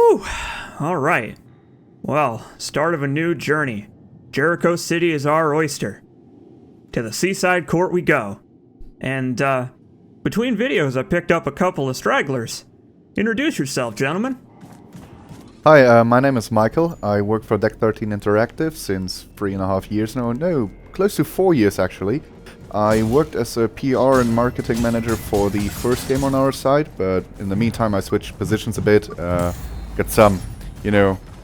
Whew. All right. Well, start of a new journey. Jericho City is our oyster. To the seaside court we go. And, between videos I picked up a couple of stragglers. Introduce yourself, gentlemen. Hi, my name is Michael. I work for Deck 13 Interactive since 3.5 years now. No, close to 4 years actually. I worked as a PR and marketing manager for the first game on our side, but in the meantime I switched positions a bit. Got some,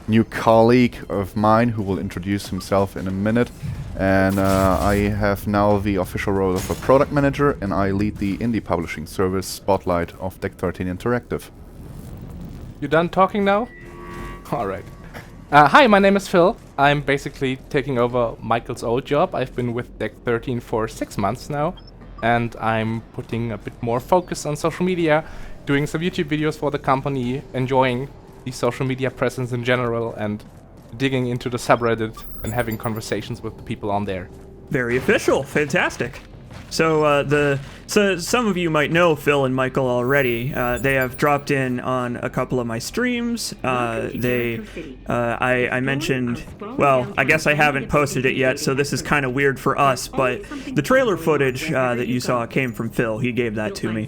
new colleague of mine who will introduce himself in a minute. And I have now the official role of a product manager, and I lead the indie publishing service Spotlight of Deck 13 Interactive. You done talking now? Alright. Hi, my name is Phil. I'm basically taking over Michael's old job. I've been with Deck 13 for 6 months now, and I'm putting a bit more focus on social media, doing some YouTube videos for the company, enjoying the social media presence in general, and digging into the subreddit and having conversations with the people on there. Very official. Fantastic. So some of you might know Phil and Michael already. They have dropped in on a couple of my streams. I mentioned, well, I guess I haven't posted it yet, so this is kind of weird for us, but the trailer footage that you saw came from Phil. He gave that to me.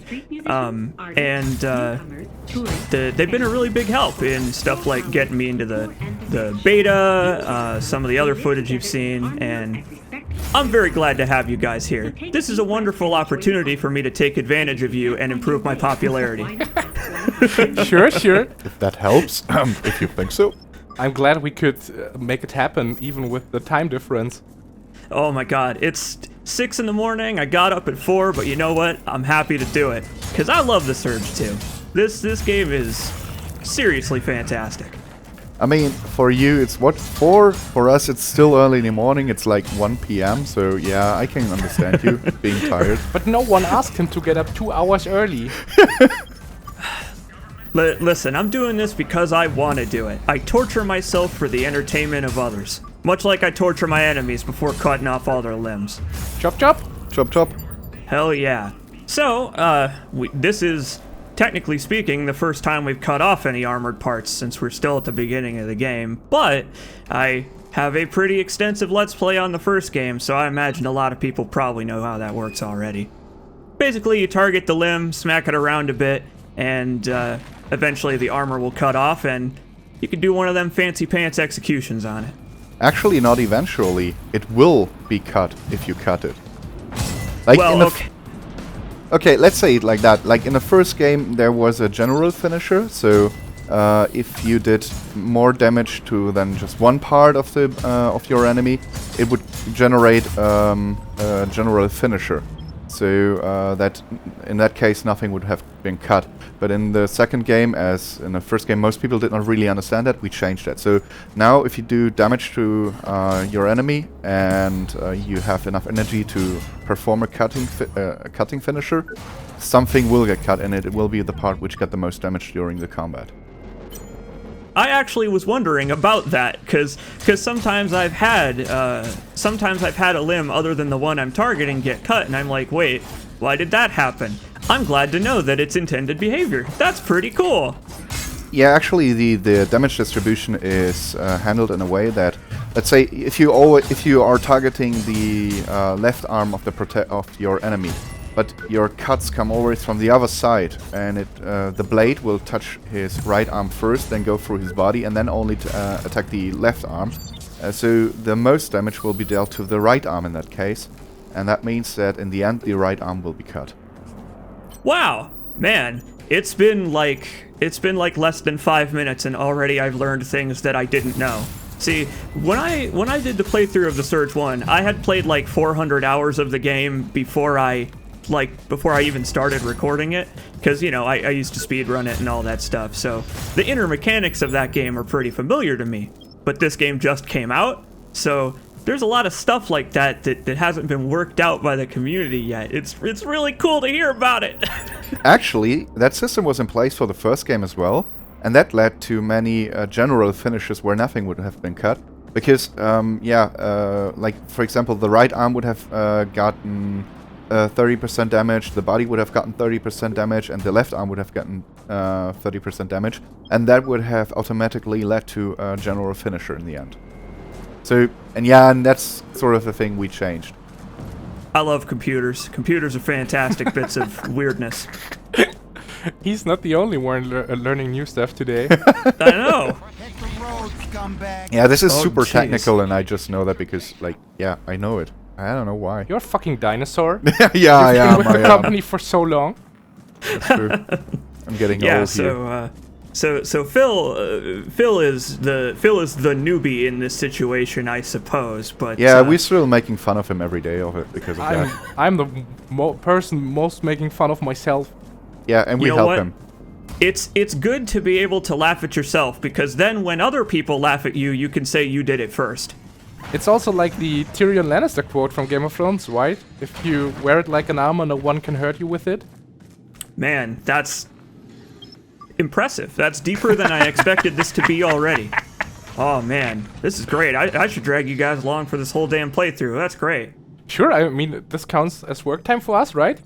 They've been a really big help in stuff like getting me into the beta, some of the other footage you've seen, and I'm very glad to have you guys here. This is a wonderful opportunity for me to take advantage of you and improve my popularity. Sure. If that helps, if you think so. I'm glad we could make it happen, even with the time difference. Oh my god, it's 6 in the morning, I got up at 4, but you know what? I'm happy to do it. Because I love the Surge too. This game is seriously fantastic. I mean, for you it's what, 4? For us it's still early in the morning, it's like 1 PM, so yeah, I can understand you being tired. But no one asked him to get up 2 hours early. Listen, I'm doing this because I want to do it. I torture myself for the entertainment of others. Much like I torture my enemies before cutting off all their limbs. Chop chop? Chop chop. Hell yeah. So, this is, technically speaking, the first time we've cut off any armored parts since we're still at the beginning of the game, but I have a pretty extensive Let's Play on the first game, so I imagine a lot of people probably know how that works already. Basically, you target the limb, smack it around a bit, and eventually the armor will cut off, and you can do one of them fancy pants executions on it. Actually, not eventually. It will be cut if you cut it. Like well, in the okay. Okay, let's say it like that. Like in the first game, there was a general finisher, so if you did more damage to than just one part of the of your enemy, it would generate a general finisher. So that in that case, nothing would have been cut. But in the second game, as in the first game, most people did not really understand that. We changed that. So now, if you do damage to your enemy and you have enough energy to perform a cutting finisher, something will get cut, and it will be the part which got the most damage during the combat. I actually was wondering about that, because sometimes I've had a limb other than the one I'm targeting get cut, and I'm like, wait, why did that happen? I'm glad to know that it's intended behavior. That's pretty cool. Yeah, actually, the damage distribution is handled in a way that, let's say, if you are targeting the left arm of your enemy, but your cuts come always from the other side, and the blade will touch his right arm first, then go through his body, and then only attack the left arm. So the most damage will be dealt to the right arm in that case, and that means that in the end the right arm will be cut. Wow, man, it's been like less than 5 minutes, and already I've learned things that I didn't know. See, when I did the playthrough of the Surge 1, I had played like 400 hours of the game before I even started recording it, because, I used to speedrun it and all that stuff, so the inner mechanics of that game are pretty familiar to me. But this game just came out, so there's a lot of stuff like that hasn't been worked out by the community yet. It's really cool to hear about it. Actually, that system was in place for the first game as well, and that led to many general finishes where nothing would have been cut. Because, like, for example, the right arm would have gotten 30% damage, the body would have gotten 30% damage, and the left arm would have gotten 30% damage, and that would have automatically led to a general finisher in the end. So, and that's sort of the thing we changed. I love computers. Computers are fantastic bits of weirdness. He's not the only one learning new stuff today. I know. Yeah, this is Oh, super jeez. technical, and I just know that because, like, yeah, I know it. I don't know why. You're a fucking dinosaur. Yeah, I You've am. been with the company for so long. That's true. I'm getting Yeah. old here. So Phil is the newbie in this situation, I suppose. But Yeah, we're still making fun of him every day of it because of that. I'm the person most making fun of myself. Yeah, and we You know help what? him. It's good to be able to laugh at yourself, because then when other people laugh at you, you can say you did it first. It's also like the Tyrion Lannister quote from Game of Thrones, right? If you wear it like an armor, no one can hurt you with it. Man, that's impressive. That's deeper than I expected this to be already. Oh man, this is great. I should drag you guys along for this whole damn playthrough. That's great. Sure, I mean, this counts as work time for us, right?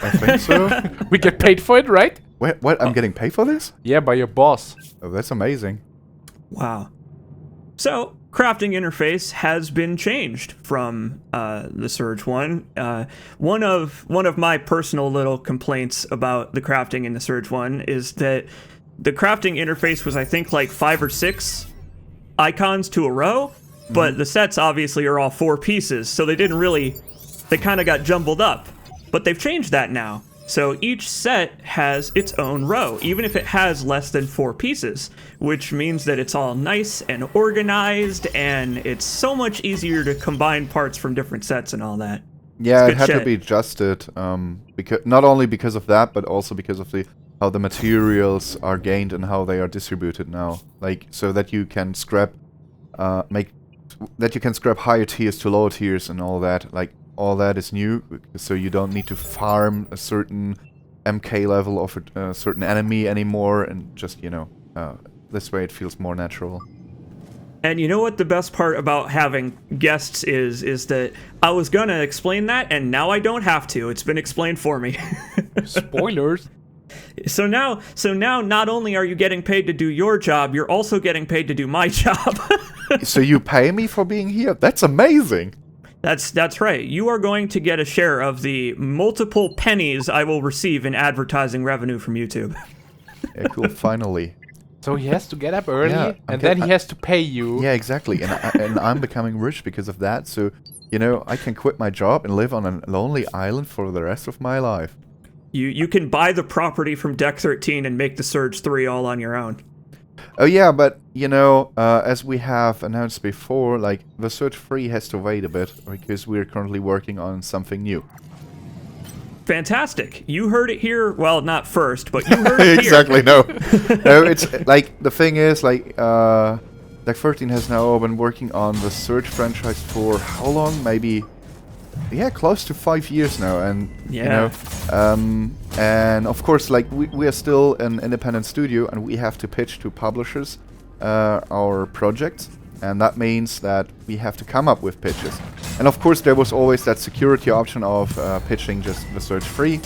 I think so. We get paid for it, right? Wait, what? I'm getting paid for this? Yeah, by your boss. Oh, that's amazing. Wow. So, crafting interface has been changed from the Surge 1. One of my personal little complaints about the crafting in the Surge 1 is that the crafting interface was, I think, like 5 or 6 icons to a row, but the sets obviously are all 4 pieces, so they kind of got jumbled up. But they've changed that now. So each set has its own row, even if it has less than 4 pieces, which means that it's all nice and organized, and it's so much easier to combine parts from different sets and all that. Yeah, It's it good had to shit. be adjusted, because not only because of that, but also because of how the materials are gained and how they are distributed now. Like, so that you can scrap, scrap higher tiers to lower tiers and all that. Like, all that is new, so you don't need to farm a certain MK level of a certain enemy anymore, and just, this way it feels more natural. And you know what the best part about having guests is that I was gonna explain that, and now I don't have to. It's been explained for me. Spoilers. So now, not only are you getting paid to do your job, you're also getting paid to do my job. So you pay me for being here? That's amazing! That's right. You are going to get a share of the multiple pennies I will receive in advertising revenue from YouTube. Yeah, cool, finally. So he has to get up early, Yeah, and then he has to pay you. Yeah, exactly. And I'm becoming rich because of that. So, I can quit my job and live on a lonely island for the rest of my life. You can buy the property from Deck 13 and make the Surge 3 all on your own. Oh yeah, but as we have announced before, like, the Surge 3 has to wait a bit because we're currently working on something new. Fantastic. You heard it here. Well, not first, but you heard it Exactly, no. No, it's like, the thing is, like, Deck 13 has now been working on the Surge franchise for how long? Maybe, yeah, close to 5 years now, and Yeah. and of course, like, we are still an independent studio, and we have to pitch to publishers our projects, and that means that we have to come up with pitches. And of course, there was always that security option of pitching just the Surge 3,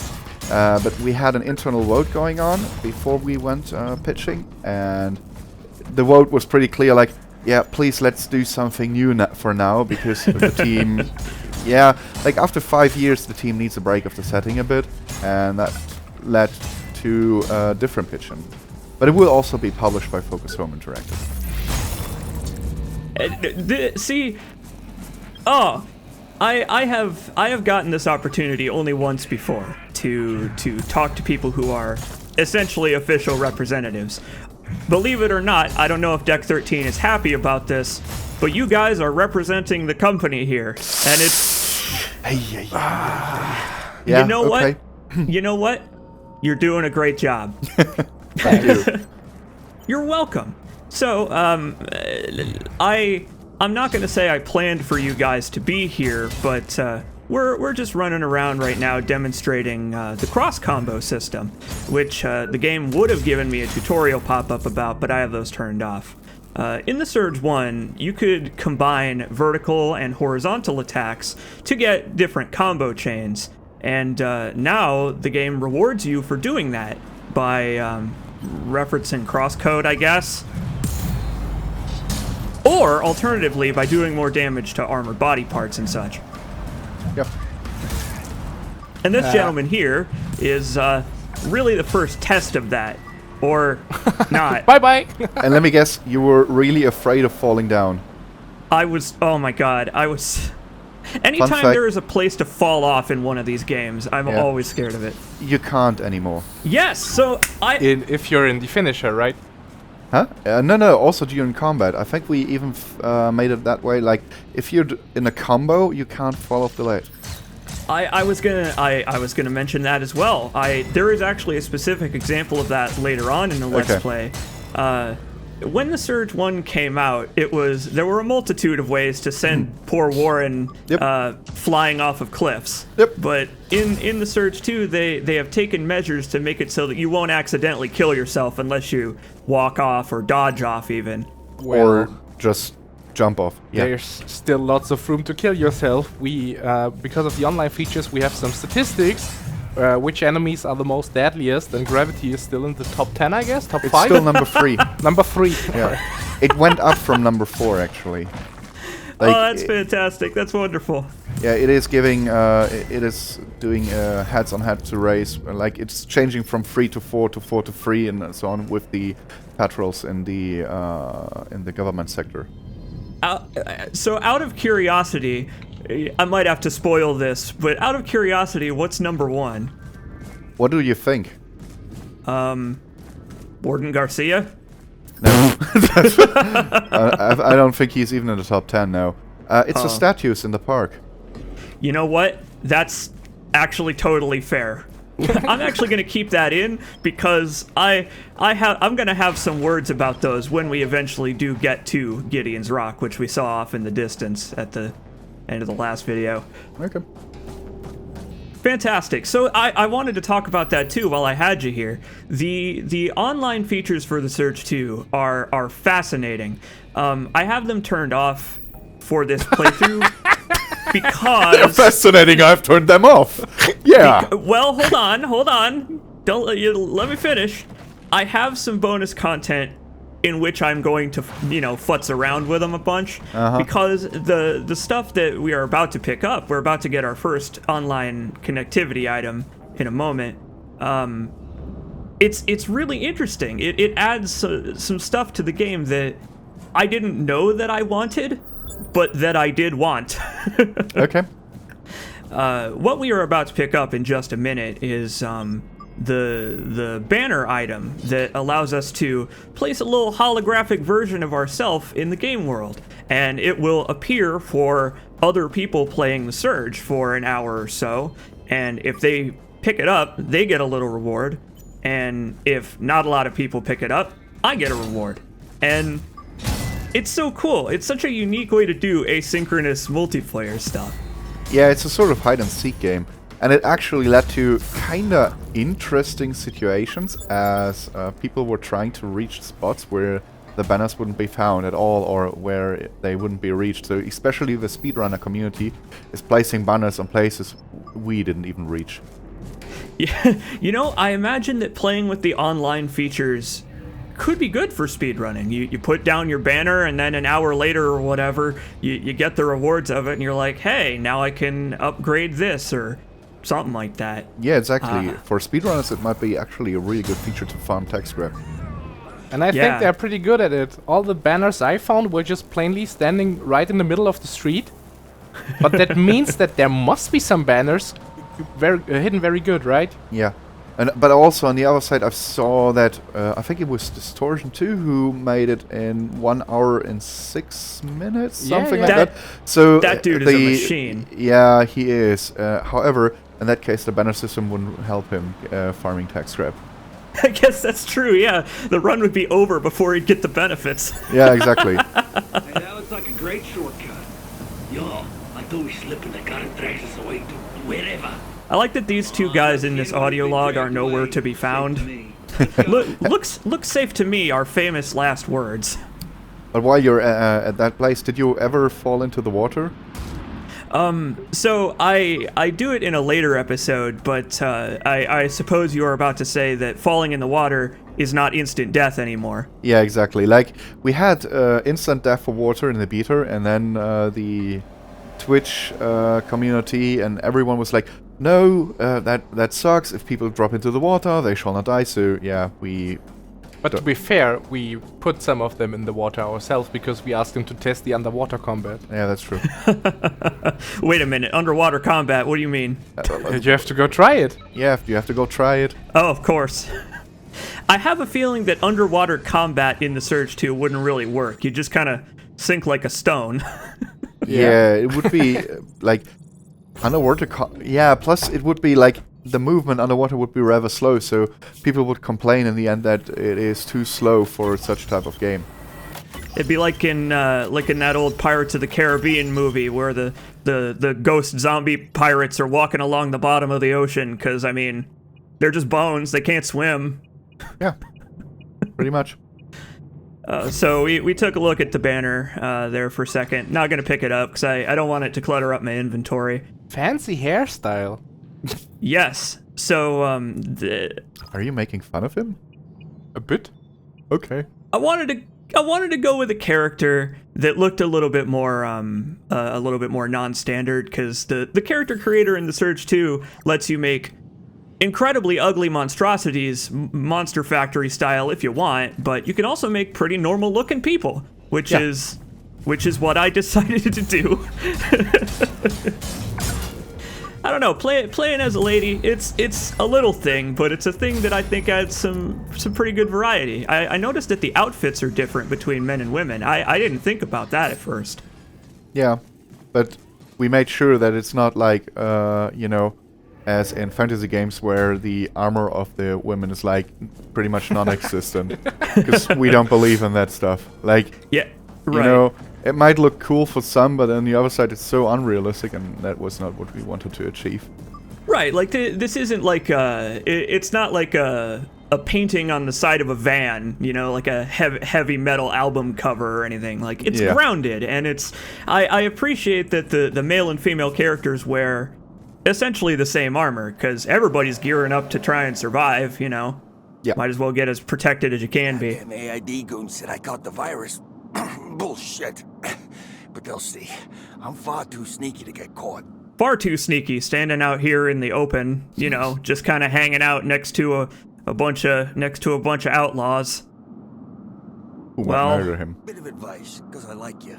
but we had an internal vote going on before we went pitching, and the vote was pretty clear, like, yeah, please, let's do something new for now, because the team... Yeah, like, after 5 years, the team needs a break of the setting a bit, and that led to a different pitching. But it will also be published by Focus Home Interactive. I have gotten this opportunity only once before to talk to people who are essentially official representatives. Believe it or not, I don't know if Deck 13 is happy about this, but you guys are representing the company here, and it's... Yeah, you know okay. what? You know what? You're doing a great job. Thank you. You're welcome. So, I'm not going to say I planned for you guys to be here, but we're just running around right now demonstrating the cross combo system, which the game would have given me a tutorial pop-up about, but I have those turned off. In the Surge 1, you could combine vertical and horizontal attacks to get different combo chains, And now the game rewards you for doing that by referencing crosscode, I guess. Or, alternatively, by doing more damage to armored body parts and such. Yep. And this gentleman here is really the first test of that. Or not. Bye-bye! And let me guess, you were really afraid of falling down. I was, oh my god, I was... Anytime fact- there is a place to fall off in one of these games, I'm Yeah. always scared of it. You can't anymore. Yes, so If you're in the finisher, right? Huh? No, also during combat. I think we even made it that way, like, if you're in a combo, you can't fall off the ledge. I was gonna mention that as well. There is actually a specific example of that later on in the Let's Okay. Play. When the Surge 1 came out, there were a multitude of ways to send poor Warren flying off of cliffs. Yep. But in the Surge 2, they have taken measures to make it so that you won't accidentally kill yourself unless you walk off or dodge off even. Or just jump off. Yeah. There's still lots of room to kill yourself. We, because of the online features, we have some statistics. Which enemies are the most deadliest, and Gravity is still in the top 10, I guess? Top It's 5? still number 3. Number 3. Yeah. It went up from number 4, actually. Oh, that's fantastic. That's wonderful. Yeah, it is giving, it is doing heads-on-head to race. Like, it's changing from 3 to 4 to 4 to 3 and so on with the patrols in the government sector. So out of curiosity, I might have to spoil this, but out of curiosity, what's number 1? What do you think? Warden Garcia? No. I don't think he's even in the top 10 now. It's the statues in the park. You know what? That's actually totally fair. I'm actually going to keep that in because I'm going to have some words about those when we eventually do get to Gideon's Rock, which we saw off in the distance at the end of the last video. Okay. Fantastic. So I wanted to talk about that too while I had you here. The online features for the Surge 2 are fascinating. I have them turned off for this playthrough because... They're fascinating, I've turned them off. Yeah. Well, hold on. Don't let me finish. I have some bonus content in which I'm going to, futz around with them a bunch, because the stuff that we are about to pick up, we're about to get our first online connectivity item in a moment. It's really interesting. It adds some stuff to the game that I didn't know that I wanted, but that I did want. Okay. What we are about to pick up in just a minute is the banner item that allows us to place a little holographic version of ourselves in the game world, and it will appear for other people playing the Surge for an hour or so, and if they pick it up, they get a little reward, and if not a lot of people pick it up, I get a reward. And it's so cool. It's such a unique way to do asynchronous multiplayer stuff. Yeah, it's a sort of hide-and-seek game. And it actually led to kinda interesting situations as people were trying to reach spots where the banners wouldn't be found at all or where they wouldn't be reached. So especially the speedrunner community is placing banners on places we didn't even reach. Yeah, I imagine that playing with the online features could be good for speedrunning. You put down your banner, and then an hour later or whatever, you get the rewards of it, and you're like, hey, now I can upgrade this, or something like that. Yeah, exactly. For speedrunners, it might be actually a really good feature to farm text grab. And I think they're pretty good at it. All the banners I found were just plainly standing right in the middle of the street. But that means that there must be some banners hidden very good, right? Yeah. But also on the other side, I saw that, I think it was Distortion 2 who made it in 1 hour and 6 minutes, something like that. So that dude is a machine. Yeah, he is. However, in that case, the banner system wouldn't help him farming tax scrap. I guess that's true, yeah. The run would be over before he'd get the benefits. Yeah, exactly. Hey, that looks like a great shortcut. Yo, I thought we slipping the gun and trash us away to wherever. I like that these two guys in this audio log are nowhere to be found. Looks safe to me, our famous last words. But while you're at that place, did you ever fall into the water? So I do it in a later episode, but I suppose you are about to say that falling in the water is not instant death anymore. Yeah, exactly. Like, we had instant death for water in the beta, and then the Twitch community and everyone was like, no, that sucks. If people drop into the water, they shall not die. So yeah, But to be fair, we put some of them in the water ourselves because we asked them to test the underwater combat. Yeah, that's true. Wait a minute, underwater combat, what do you mean? You have to go try it. Yeah, you have to go try it. Oh, of course. I have a feeling that underwater combat in the Surge 2 wouldn't really work. You just kind of sink like a stone. Yeah, it would be like underwater. Yeah, plus it would be like the movement underwater would be rather slow, so people would complain in the end that it is too slow for such type of game. It'd be like in that old Pirates of the Caribbean movie where the ghost zombie pirates are walking along the bottom of the ocean because, I mean, they're just bones. They can't swim. Yeah, pretty much. So we took a look at the banner there for a second. Not going to pick it up because I don't want it to clutter up my inventory. Fancy hairstyle. Yes. So Are you making fun of him? A bit. Okay. I wanted to go with a character that looked a little bit more non-standard because the character creator in the Surge 2 lets you make incredibly ugly monstrosities, Monster Factory style if you want, but you can also make pretty normal looking people, which is what I decided to do. I don't know, playing as a lady, it's a little thing, but it's a thing that I think adds some pretty good variety. I noticed that the outfits are different between men and women. I didn't think about that at first. Yeah, but we made sure that it's not like, as in fantasy games where the armor of the women is like pretty much non-existent, because we don't believe in that stuff. Like, yeah, right. You know, it might look cool for some, but on the other side, it's so unrealistic, and that was not what we wanted to achieve. Right, like this isn't like it's not like a painting on the side of a van, you know, like a heavy metal album cover or anything. Like, it's grounded, and it's I appreciate that the male and female characters wear essentially the same armor, because everybody's gearing up to try and survive, you know. Yeah. Might as well get as protected as you can be. Damn AID goon said I caught the virus. Bullshit. But they'll see. I'm far too sneaky to get caught. Far too sneaky, standing out here in the open, you know, just kind of hanging out next to a bunch of outlaws. Who might murder him? Bit of advice, because I like you.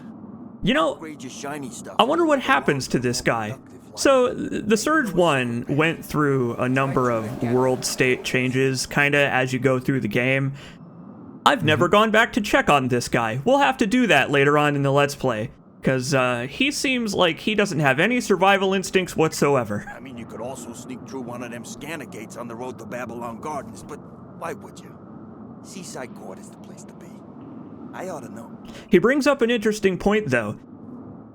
You know, Grade your shiny stuff. I wonder what happens to this guy. So, the Surge 1 went through a number of world state changes, kind of as you go through the game. I've never gone back to check on this guy. We'll have to do that later on in the Let's Play, because he seems like he doesn't have any survival instincts whatsoever. I mean, you could also sneak through one of them scanner gates on the road to Babylon Gardens, but why would you? Seaside Court is the place to be. I ought to know. He brings up an interesting point, though.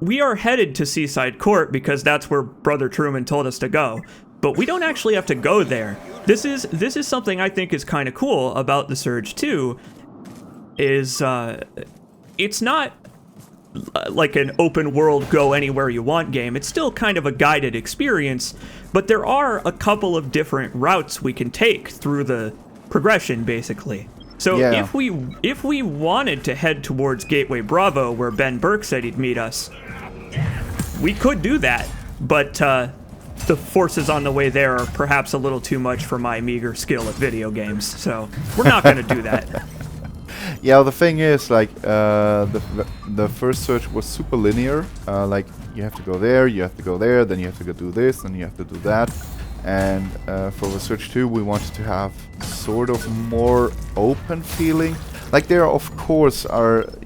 We are headed to Seaside Court because that's where Brother Truman told us to go, but we don't actually have to go there. This is something I think is kind of cool about the Surge 2, is it's not like an open world go anywhere you want game. It's still kind of a guided experience, but there are a couple of different routes we can take through the progression, basically. So if we wanted to head towards Gateway Bravo, where Ben Burke said he'd meet us, we could do that, but the forces on the way there are perhaps a little too much for my meager skill at video games, so we're not going to do that. Yeah, the thing is, like, the first search was super linear. Like, you have to go there, you have to go there, then you have to go do this, then you have to do that. And for the Surge 2, we wanted to have sort of more open feeling. Like, there, of course,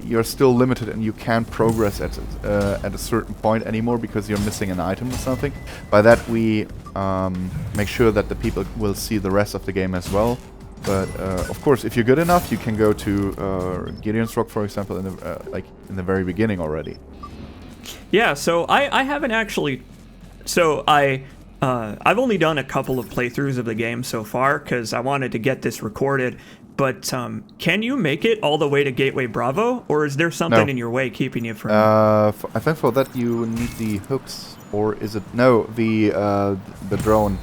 you're still limited and you can't progress at a certain point anymore because you're missing an item or something. By that, we make sure that the people will see the rest of the game as well. But of course, if you're good enough, you can go to Gideon's Rock, for example, in the very beginning already. Yeah. So I haven't actually. So I've only done a couple of playthroughs of the game so far because I wanted to get this recorded. But can you make it all the way to Gateway Bravo, or is there something in your way keeping you from? I think for that you need the hooks. Or is it... No, the drone.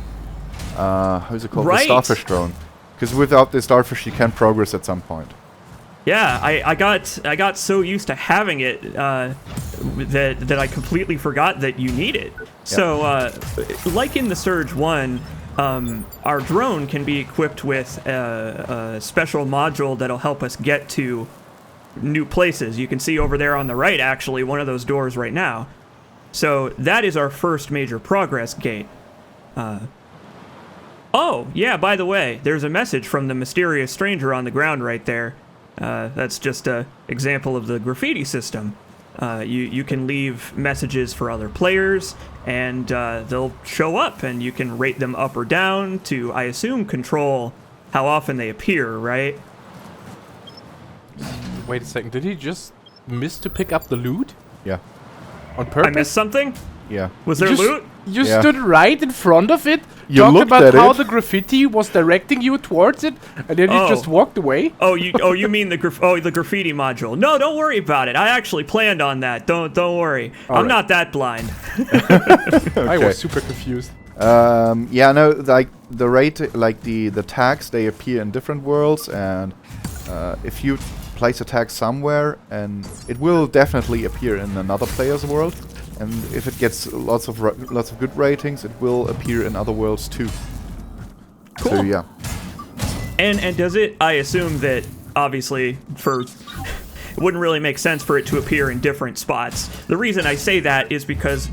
How's it called? Right. The starfish drone. Because without the starfish, you can't progress at some point. Yeah, I got so used to having it that I completely forgot that you need it. So, like in the Surge 1, our drone can be equipped with a special module that'll help us get to new places. You can see over there on the right, actually, one of those doors right now. So that is our first major progress gate. Oh, yeah, by the way, there's a message from the mysterious stranger on the ground right there. That's just an example of the graffiti system. You can leave messages for other players, and they'll show up, and you can rate them up or down to, I assume, control how often they appear, right? Wait a second, did he just miss to pick up the loot? Yeah. On purpose? I missed something? Yeah. Was there You loot? You Yeah. stood right in front of it, You talked looked about at how it. the graffiti was directing you towards it, and then you Oh. just walked away? You mean the the graffiti module? No, don't worry about it. I actually planned on that. Don't worry. I'm right. not that blind. I was super confused. Yeah, no, like the rate, like the tags, they appear in different worlds, and if you place a tag somewhere, and it will definitely appear in another player's world, and if it gets lots of good ratings, it will appear in other worlds too. Cool. So yeah, And does it? I assume that obviously it wouldn't really make sense for it to appear in different spots. The reason I say that is because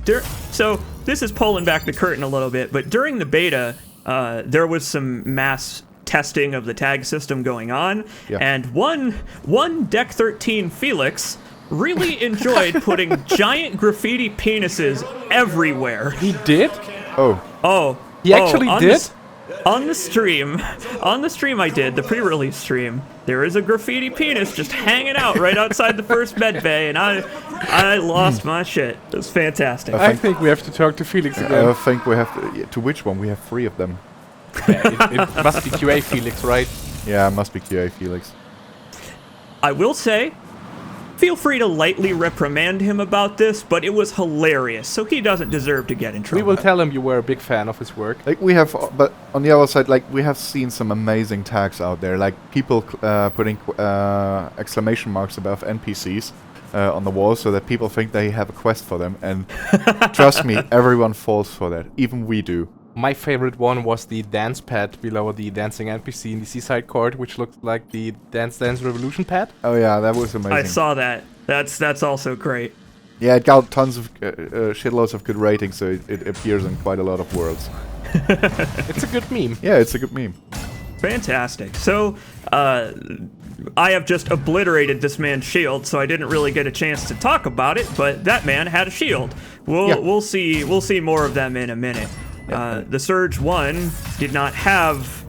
so this is pulling back the curtain a little bit, but during the beta, there was some mass testing of the tag system going on, Yeah. and one Deck 13 Felix really enjoyed putting giant graffiti penises everywhere. He did? oh, He actually on did? On the stream I did, the pre-release stream, there is a graffiti penis just hanging out right outside the first med bay, and I lost my shit. It was fantastic. I think we have to talk to Felix again. I think we have to which one? We have 3 of them. It must be QA Felix, right? Yeah, it must be QA Felix. I will say, feel free to lightly reprimand him about this, but it was hilarious, so he doesn't deserve to get in We trouble. will tell him you were a big fan of his work. Like we have, but on the other side, like we have seen some amazing tags out there, like people putting exclamation marks above NPCs on the wall, so that people think they have a quest for them. And trust me, everyone falls for that. Even we do. My favorite one was the dance pad below the dancing NPC in the seaside court, which looked like the Dance Dance Revolution pad. Oh yeah, that was amazing. I saw that. That's also great. Yeah, it got tons of shitloads of good ratings, so it appears in quite a lot of worlds. It's a good meme. Yeah, it's a good meme. Fantastic. So, I have just obliterated this man's shield, so I didn't really get a chance to talk about it, but that man had a shield. We'll see more of them in a minute. The Surge 1 did not have...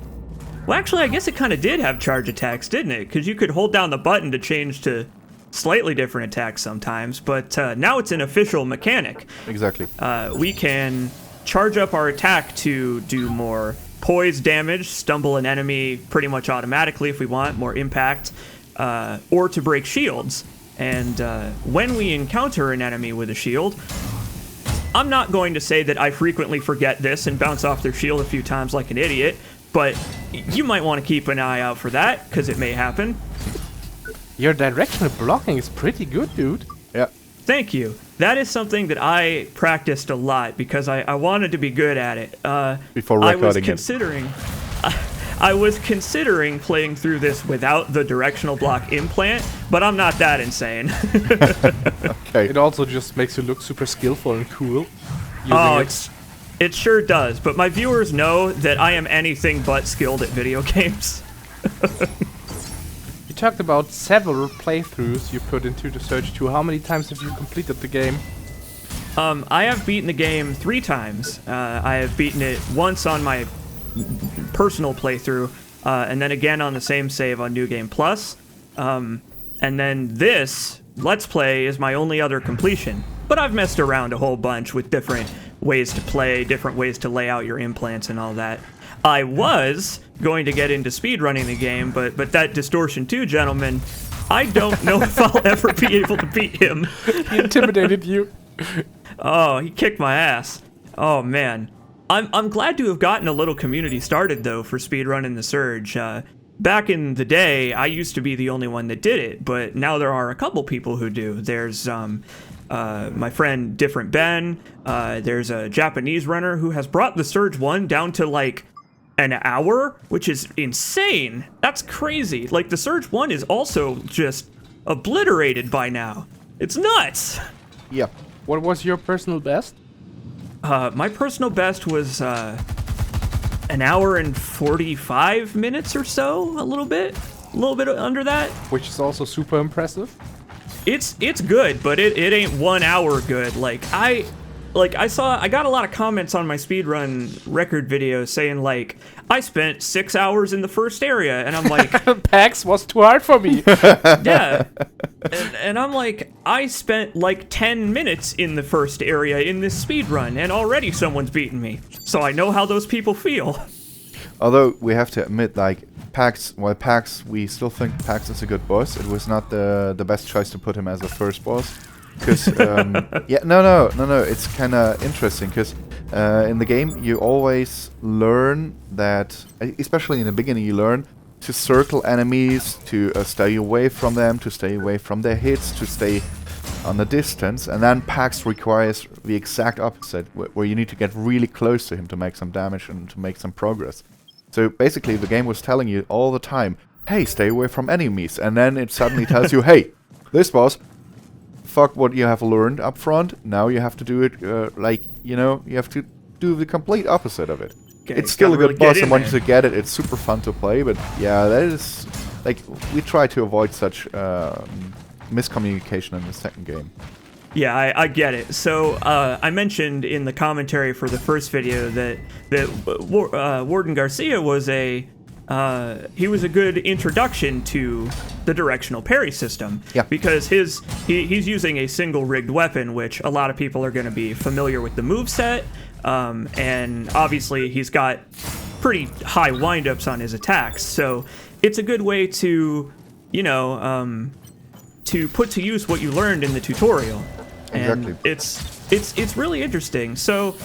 Well, actually, I guess it kind of did have charge attacks, didn't it? Because you could hold down the button to change to slightly different attacks sometimes, but now it's an official mechanic. Exactly. We can charge up our attack to do more poise damage, stumble an enemy pretty much automatically if we want, more impact, or to break shields. And when we encounter an enemy with a shield, I'm not going to say that I frequently forget this and bounce off their shield a few times like an idiot, but you might want to keep an eye out for that, because it may happen. Your directional blocking is pretty good, dude. Yeah. Thank you. That is something that I practiced a lot because I wanted to be good at it. Before recording it. I was considering playing through this without the directional block implant, but I'm not that insane. Okay. It also just makes you look super skillful and cool. Using It sure does, but my viewers know that I am anything but skilled at video games. You talked about several playthroughs you put into the Surge 2. How many times have you completed the game? I have beaten the game 3 times. I have beaten it once on my personal playthrough, and then again on the same save on New Game Plus. And then this Let's Play is my only other completion. But I've messed around a whole bunch with different ways to play, different ways to lay out your implants and all that. I was going to get into speedrunning the game, but that Distortion 2 gentleman, I don't know if I'll ever be able to beat him. He intimidated you. Oh, he kicked my ass. Oh man. I'm glad to have gotten a little community started though for speedrunning the Surge. Back in the day, I used to be the only one that did it, but now there are a couple people who do. There's my friend Different Ben. There's a Japanese runner who has brought the Surge 1 down to like an hour, which is insane. That's crazy. Like the Surge 1 is also just obliterated by now. It's nuts. Yeah. What was your personal best? My personal best was an hour and 45 minutes or so, a little bit under that. Which is also super impressive. It's good, but it ain't 1 hour good. I got a lot of comments on my speedrun record video saying like, I spent 6 hours in the first area, and I'm like, PAX was too hard for me. yeah. And I'm like, I spent like 10 minutes in the first area in this speedrun, and already someone's beaten me. So I know how those people feel. Although we have to admit, like PAX, we still think PAX is a good boss. It was not the best choice to put him as the first boss. Because, yeah, no, it's kind of interesting, because in the game you always learn that, especially in the beginning, you learn to circle enemies, to stay away from them, to stay away from their hits, to stay on the distance, and then PAX requires the exact opposite, where you need to get really close to him to make some damage and to make some progress. So basically the game was telling you all the time, hey, stay away from enemies, and then it suddenly tells you, hey, this boss, fuck what you have learned up front, now you have to do it, you have to do the complete opposite of it. Okay, it's still a good really boss, and once you get it, it's super fun to play, but yeah, that is, like, we try to avoid such miscommunication in the second game. Yeah, I get it. So I mentioned in the commentary for the first video that Warden Garcia was a good introduction to the directional parry system. Yeah. Because he's using a single rigged weapon, which a lot of people are going to be familiar with the moveset, and obviously he's got pretty high windups on his attacks. So it's a good way to, to put to use what you learned in the tutorial. And Exactly. it's really interesting. So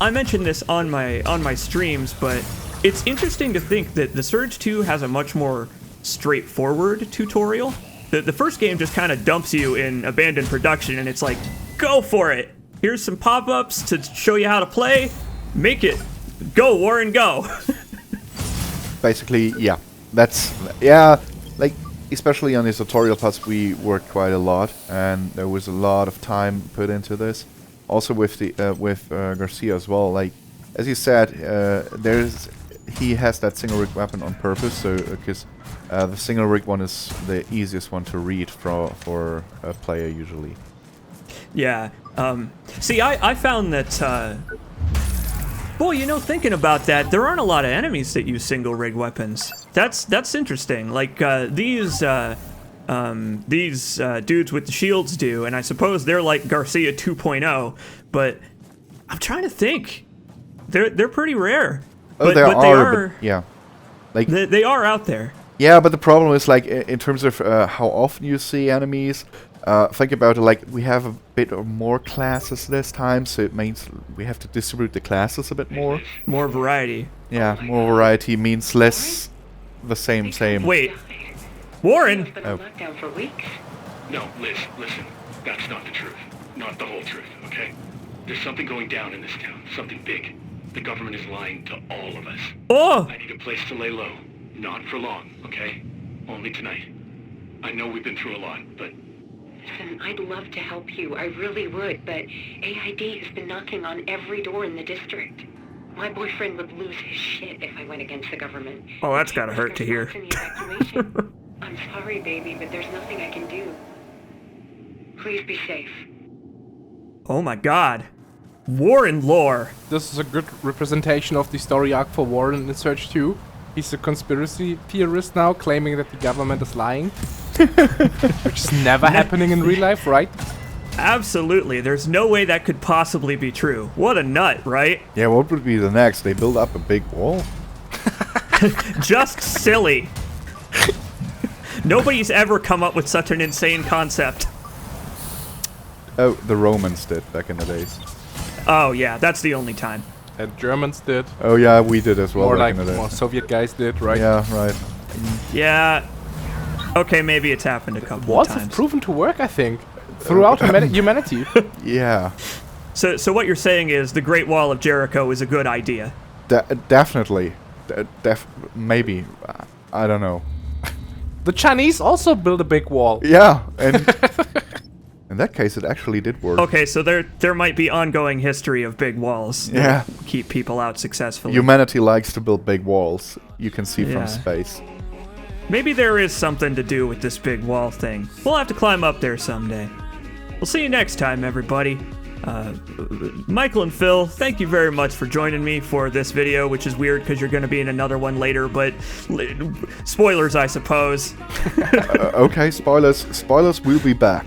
I mentioned this on my streams, but it's interesting to think that the Surge 2 has a much more straightforward tutorial. The first game just kind of dumps you in abandoned production, and it's like, go for it. Here's some pop-ups to show you how to play. Make it. Go, Warren, go. Basically, yeah. Like, especially on the tutorial parts, we worked quite a lot, and there was a lot of time put into this. Also with Garcia as well. Like, as you said, he has that single rig weapon on purpose, so because the single rig one is the easiest one to read for a player usually. Yeah. See, I found that. Boy, thinking about that, there aren't a lot of enemies that use single rig weapons. That's interesting. Like these dudes with the shields do, and I suppose they're like Garcia 2.0. But I'm trying to think. They're pretty rare. Oh, but they are. are. But yeah, like they are out there. Yeah, but the problem is, like, in terms of how often you see enemies. Think about it, like, we have a bit of more classes this time, so it means we have to distribute the classes a bit more. More variety. Yeah, more variety means less the same. Wait, Warren. Been on lockdown for weeks. No, Liz, listen. That's not the truth. Not the whole truth, okay? There's something going down in this town. Something big. The government is lying to all of us. Oh. I need a place to lay low. Not for long, okay? Only tonight. I know we've been through a lot, but... Listen, I'd love to help you. I really would, but AID has been knocking on every door in the district. My boyfriend would lose his shit if I went against the government. Oh, that's gotta hurt to hear. I'm sorry, baby, but there's nothing I can do. Please be safe. Oh my god. Warren lore. This is a good representation of the story arc for Warren in Surge 2. He's a conspiracy theorist now, claiming that the government is lying. Which is never happening in real life, right? Absolutely. There's no way that could possibly be true. What a nut, right? Yeah, what would be the next? They build up a big wall? Just silly. Nobody's ever come up with such an insane concept. Oh, the Romans did back in the days. Oh yeah, that's the only time. And Germans did. Oh yeah, we did as well More back like in the more days. Soviet guys did, right? Yeah, right. Yeah. Okay, maybe it's happened a couple Walls of have times. proven to work, I think, throughout humanity. Yeah, So what you're saying is the Great Wall of Jericho is a good idea. definitely. Maybe. I don't know. The Chinese also built a big wall. Yeah, and in that case, it actually did work. Okay, so there might be ongoing history of big walls that Yeah. keep people out successfully. Humanity likes to build big walls. You can see Yeah. from space. Maybe there is something to do with this big wall thing. We'll have to climb up there someday. We'll see you next time, everybody. Michael and Phil, thank you very much for joining me for this video, which is weird because you're going to be in another one later, but spoilers, I suppose. Okay, spoilers. Spoilers will be back.